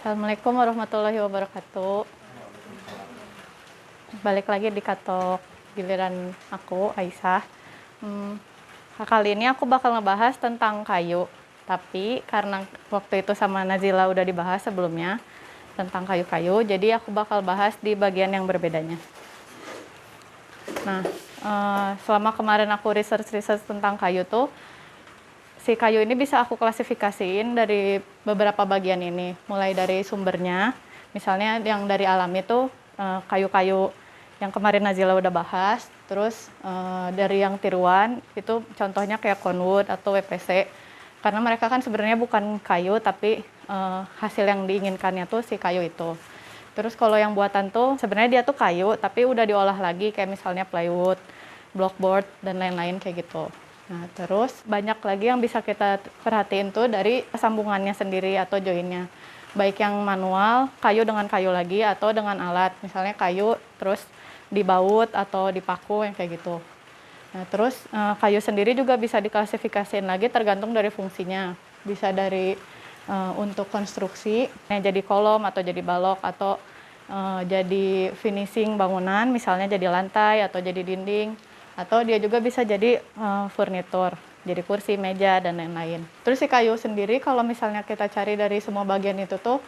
Assalamualaikum warahmatullahi wabarakatuh. Balik lagi di Katok giliran aku, Aisyah. Hmm, Kali ini aku bakal ngebahas tentang kayu. Tapi karena waktu itu sama Nazila udah dibahas sebelumnya tentang kayu-kayu, jadi aku bakal bahas di bagian yang berbedanya. Nah, selama kemarin aku research tentang kayu tuh, si kayu ini bisa aku klasifikasiin dari beberapa bagian ini. Mulai dari sumbernya, misalnya yang dari alam itu kayu-kayu yang kemarin Nazila udah bahas. Terus dari yang tiruan, itu contohnya kayak Conwood atau WPC. Karena mereka kan sebenarnya bukan kayu, tapi hasil yang diinginkannya tuh si kayu itu. Terus kalau yang buatan tuh sebenarnya dia tuh kayu, tapi udah diolah lagi kayak misalnya plywood, blockboard, dan lain-lain kayak gitu. Nah, terus banyak lagi yang bisa kita perhatiin tuh dari sambungannya sendiri atau joinnya. Baik yang manual, kayu dengan kayu lagi, atau dengan alat. Misalnya kayu terus dibaut atau dipaku yang kayak gitu. Nah, terus kayu sendiri juga bisa diklasifikasiin lagi tergantung dari fungsinya. Bisa dari untuk konstruksi, jadi kolom atau jadi balok atau jadi finishing bangunan, misalnya jadi lantai atau jadi dinding, atau dia juga bisa jadi furnitur, jadi kursi, meja, dan lain-lain. Terus si kayu sendiri kalau misalnya kita cari dari semua bagian itu tuh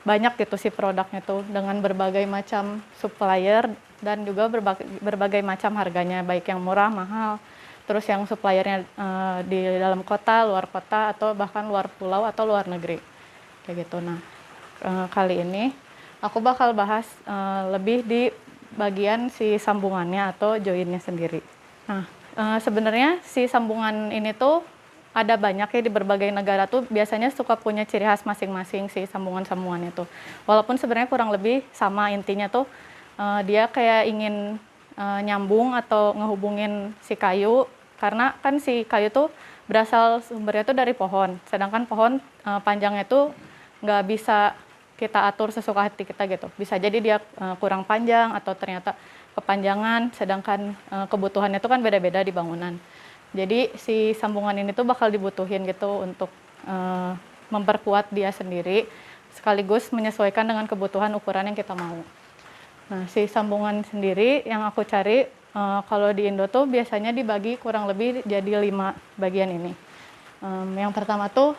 banyak gitu sih produknya tuh dengan berbagai macam supplier dan juga berbagai macam harganya, baik yang murah, mahal. Terus yang suppliernya di dalam kota, luar kota, atau bahkan luar pulau atau luar negeri. Kayak gitu. Nah, kali ini aku bakal bahas lebih di bagian si sambungannya atau joinnya sendiri. Nah, sebenarnya si sambungan ini tuh ada banyak ya di berbagai negara tuh biasanya suka punya ciri khas masing-masing si sambungan-sambungan itu. Walaupun sebenarnya kurang lebih sama intinya tuh dia kayak ingin nyambung atau ngehubungin si kayu. Karena kan si kayu tuh berasal sumbernya tuh dari pohon, sedangkan pohon panjangnya tuh nggak bisa kita atur sesuka hati kita gitu. Bisa jadi dia kurang panjang atau ternyata kepanjangan, sedangkan kebutuhannya tuh kan beda-beda di bangunan. Jadi si sambungan ini tuh bakal dibutuhin gitu untuk memperkuat dia sendiri, sekaligus menyesuaikan dengan kebutuhan ukuran yang kita mau. Nah, si sambungan sendiri yang aku cari kalau di Indo tuh biasanya dibagi kurang lebih jadi 5 bagian ini. Yang pertama tuh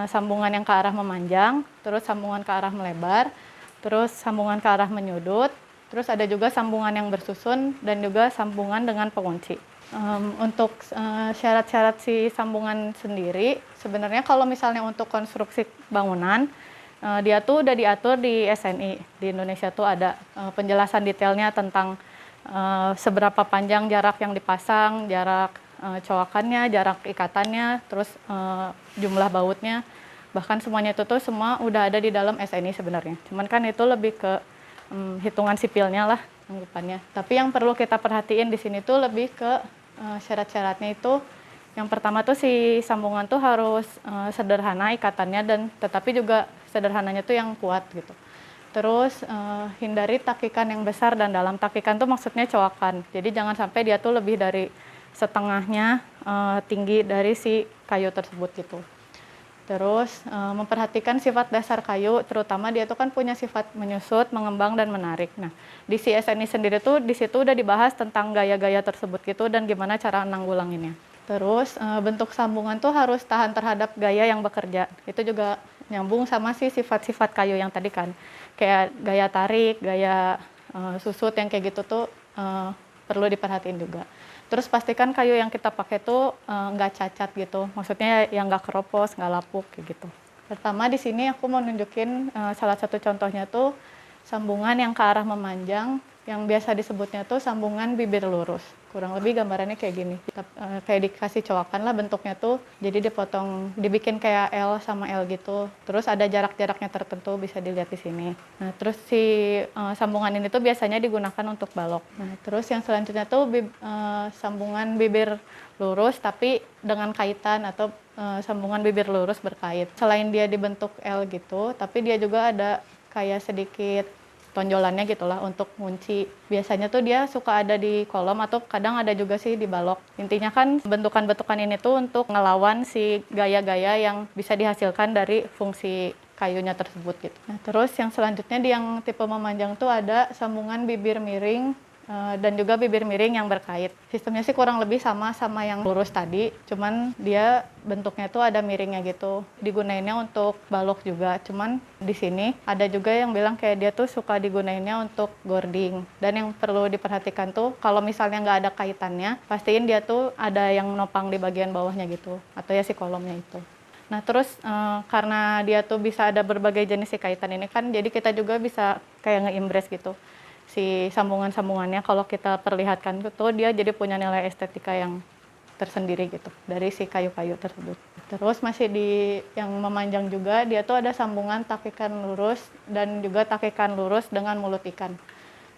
sambungan yang ke arah memanjang, terus sambungan ke arah melebar, terus sambungan ke arah menyudut, terus ada juga sambungan yang bersusun dan juga sambungan dengan pengunci. Untuk syarat-syarat si sambungan sendiri, sebenarnya kalau misalnya untuk konstruksi bangunan, dia tuh udah diatur di SNI. Di Indonesia tuh ada penjelasan detailnya tentang seberapa panjang jarak yang dipasang, jarak coakannya, jarak ikatannya, terus jumlah bautnya. Bahkan semuanya itu tuh semua udah ada di dalam SNI sebenarnya. Cuman kan itu lebih ke hitungan sipilnya lah anggapannya. Tapi yang perlu kita perhatiin di sini tuh lebih ke syarat-syaratnya itu. Yang pertama tuh si sambungan tuh harus sederhana ikatannya dan tetapi juga sederhananya tuh yang kuat gitu. Terus hindari takikan yang besar dan dalam. Takikan tuh maksudnya coakan. Jadi jangan sampai dia tuh lebih dari setengahnya tinggi dari si kayu tersebut gitu. Terus memperhatikan sifat dasar kayu, terutama dia tuh kan punya sifat menyusut, mengembang, dan menarik. Nah, di CSNI sendiri tuh di situ udah dibahas tentang gaya-gaya tersebut gitu dan gimana cara nanggulanginnya. Terus bentuk sambungan tuh harus tahan terhadap gaya yang bekerja. Itu juga nyambung sama si sifat-sifat kayu yang tadi kan. Kayak gaya tarik, gaya susut yang kayak gitu tuh perlu diperhatiin juga. Terus pastikan kayu yang kita pakai tuh nggak cacat gitu. Maksudnya yang nggak keropos, nggak lapuk kayak gitu. Pertama di sini aku mau nunjukin salah satu contohnya tuh sambungan yang ke arah memanjang, yang biasa disebutnya tuh sambungan bibir lurus. Kurang lebih gambarannya kayak gini. Kayak dikasih coakan lah bentuknya tuh. Jadi dipotong, dibikin kayak L sama L gitu. Terus ada jarak-jaraknya tertentu bisa dilihat di sini. Nah, terus si sambungan ini tuh biasanya digunakan untuk balok. Nah, terus yang selanjutnya tuh sambungan bibir lurus tapi dengan kaitan atau sambungan bibir lurus berkait. Selain dia dibentuk L gitu, tapi dia juga ada kayak sedikit tonjolannya gitulah untuk kunci. Biasanya tuh dia suka ada di kolom atau kadang ada juga sih di balok. Intinya kan bentukan-bentukan ini tuh untuk ngelawan si gaya-gaya yang bisa dihasilkan dari fungsi kayunya tersebut gitu. Nah, terus yang selanjutnya di yang tipe memanjang tuh ada sambungan bibir miring dan juga bibir miring yang berkait. Sistemnya sih kurang lebih sama yang lurus tadi, cuman dia bentuknya tuh ada miringnya gitu. Digunainnya untuk balok juga, cuman di sini ada juga yang bilang kayak dia tuh suka digunainnya untuk gording. Dan yang perlu diperhatikan tuh kalau misalnya nggak ada kaitannya, pastiin dia tuh ada yang nopang di bagian bawahnya gitu, atau ya si kolomnya itu. Nah terus karena dia tuh bisa ada berbagai jenis si kaitan ini kan, jadi kita juga bisa kayak nge-impress gitu si sambungan-sambungannya. Kalau kita perlihatkan tuh dia jadi punya nilai estetika yang tersendiri gitu dari si kayu-kayu tersebut. Terus masih di yang memanjang juga, dia tuh ada sambungan takikan lurus dan juga takikan lurus dengan mulut ikan.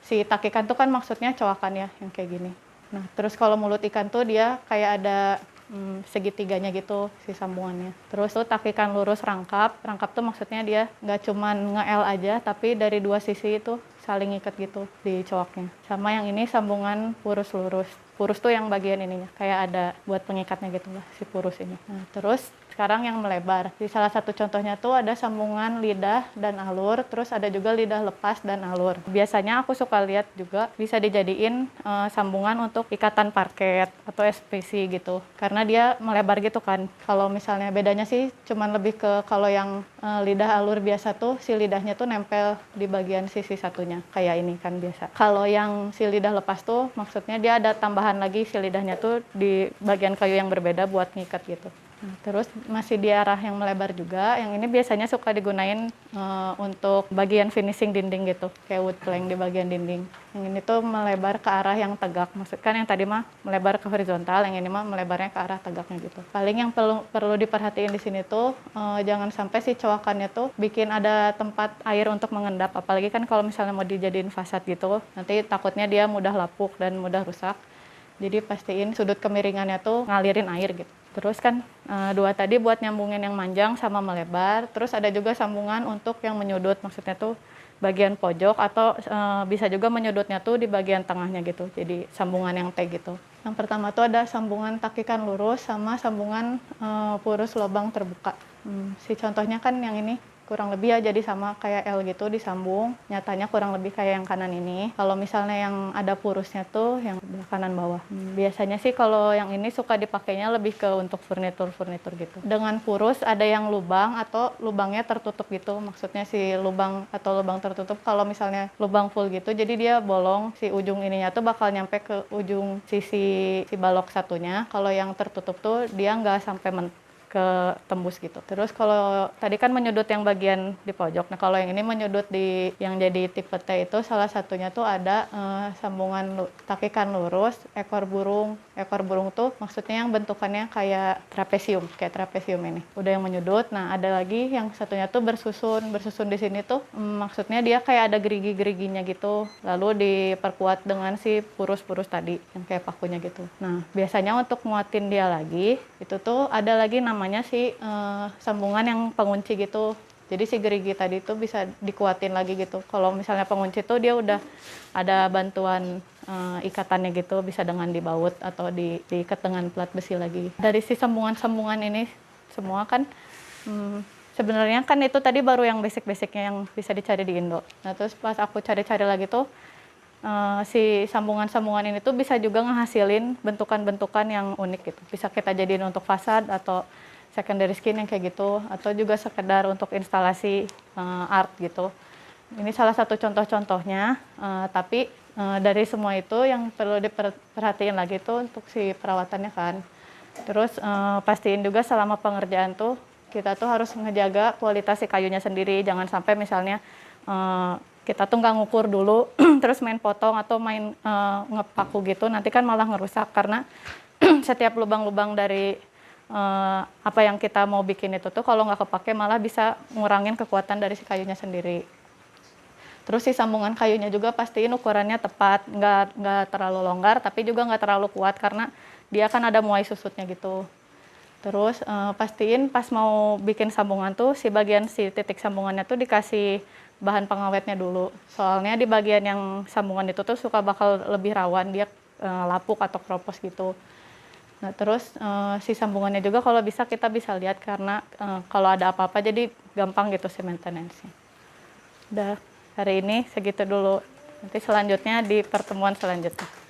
Si takikan tuh kan maksudnya coakan ya, yang kayak gini. Nah terus kalau mulut ikan tuh dia kayak ada segitiganya gitu si sambungannya. Terus tuh takikan lurus rangkap. Rangkap tuh maksudnya dia nggak cuman nge-L aja, tapi dari dua sisi itu saling ikat gitu di coaknya. Sama yang ini sambungan purus lurus. Purus tuh yang bagian ininya, kayak ada buat pengikatnya gitu lah si purus ini. Nah, terus sekarang yang melebar. Di salah satu contohnya tuh ada sambungan lidah dan alur, terus ada juga lidah lepas dan alur. Biasanya aku suka lihat juga bisa dijadiin sambungan untuk ikatan parket atau SPC gitu. Karena dia melebar gitu kan. Kalau misalnya bedanya sih cuman lebih ke kalau yang lidah alur biasa tuh si lidahnya tuh nempel di bagian sisi satunya. Kayak ini kan biasa. Kalau yang si lidah lepas tuh maksudnya dia ada tambahan lagi si lidahnya tuh di bagian kayu yang berbeda buat ngikat gitu. Nah, terus masih di arah yang melebar juga, yang ini biasanya suka digunain untuk bagian finishing dinding gitu, kayak wood plank di bagian dinding. Yang ini tuh melebar ke arah yang tegak, maksudnya yang tadi mah melebar ke horizontal, yang ini mah melebarnya ke arah tegaknya gitu. Paling yang perlu diperhatiin di sini tuh jangan sampai si coakannya tuh bikin ada tempat air untuk mengendap, apalagi kan kalau misalnya mau dijadiin fasad gitu, nanti takutnya dia mudah lapuk dan mudah rusak. Jadi pastiin sudut kemiringannya tuh ngalirin air gitu. Terus kan dua tadi buat nyambungin yang manjang sama melebar. Terus ada juga sambungan untuk yang menyudut, maksudnya tuh bagian pojok atau bisa juga menyudutnya tuh di bagian tengahnya gitu. Jadi sambungan yang T gitu. Yang pertama tuh ada sambungan takikan lurus sama sambungan purus lubang terbuka. Si contohnya kan yang ini. Kurang lebih ya jadi sama kayak L gitu disambung, nyatanya kurang lebih kayak yang kanan ini. Kalau misalnya yang ada purusnya tuh yang kanan bawah. Biasanya sih kalau yang ini suka dipakainya lebih ke untuk furnitur gitu. Dengan purus ada yang lubang atau lubangnya tertutup gitu, maksudnya si lubang atau lubang tertutup kalau misalnya lubang full gitu, jadi dia bolong, si ujung ininya tuh bakal nyampe ke ujung sisi si balok satunya. Kalau yang tertutup tuh dia nggak sampai ke tembus gitu. Terus kalau tadi kan menyudut yang bagian di pojok. Nah kalau yang ini menyudut di yang jadi tipe T itu salah satunya tuh ada sambungan takikan lurus, ekor burung. Ekor burung tuh maksudnya yang bentukannya kayak trapesium ini. Udah yang menyudut. Nah ada lagi yang satunya tuh bersusun di sini tuh maksudnya dia kayak ada gerigi-geriginya gitu. Lalu diperkuat dengan si purus-purus tadi yang kayak pakunya gitu. Nah biasanya untuk nguatin dia lagi itu tuh ada lagi namanya si sambungan yang pengunci gitu. Jadi si gerigi tadi tuh bisa dikuatin lagi gitu. Kalau misalnya pengunci tuh dia udah ada bantuan ikatannya gitu, bisa dengan dibaut atau diikat dengan plat besi lagi. Dari si sambungan-sambungan ini semua kan sebenarnya kan itu tadi baru yang basic-basicnya yang bisa dicari di Indo. Nah terus pas aku cari-cari lagi tuh si sambungan-sambungan ini tuh bisa juga ngehasilin bentukan-bentukan yang unik gitu. Bisa kita jadiin untuk fasad atau secondary skin yang kayak gitu, atau juga sekedar untuk instalasi art gitu. Ini salah satu contoh-contohnya, tapi dari semua itu yang perlu diperhatiin lagi tuh untuk si perawatannya kan. Terus pastiin juga selama pengerjaan tuh kita tuh harus ngejaga kualitas si kayunya sendiri. Jangan sampai misalnya kita tuh nggak ngukur dulu, terus main potong atau main ngepaku gitu, nanti kan malah ngerusak karena setiap lubang-lubang dari apa yang kita mau bikin itu tuh kalau nggak kepake malah bisa ngurangin kekuatan dari si kayunya sendiri. Terus si sambungan kayunya juga pastiin ukurannya tepat, nggak terlalu longgar tapi juga nggak terlalu kuat karena dia kan ada muai susutnya gitu. Terus pastiin pas mau bikin sambungan tuh si titik sambungannya tuh dikasih bahan pengawetnya dulu. Soalnya di bagian yang sambungan itu tuh suka bakal lebih rawan dia lapuk atau kropos gitu. Nah, terus si sambungannya juga kalau bisa kita bisa lihat karena kalau ada apa-apa jadi gampang gitu si maintenance-nya. Udah, hari ini segitu dulu. Nanti selanjutnya di pertemuan selanjutnya.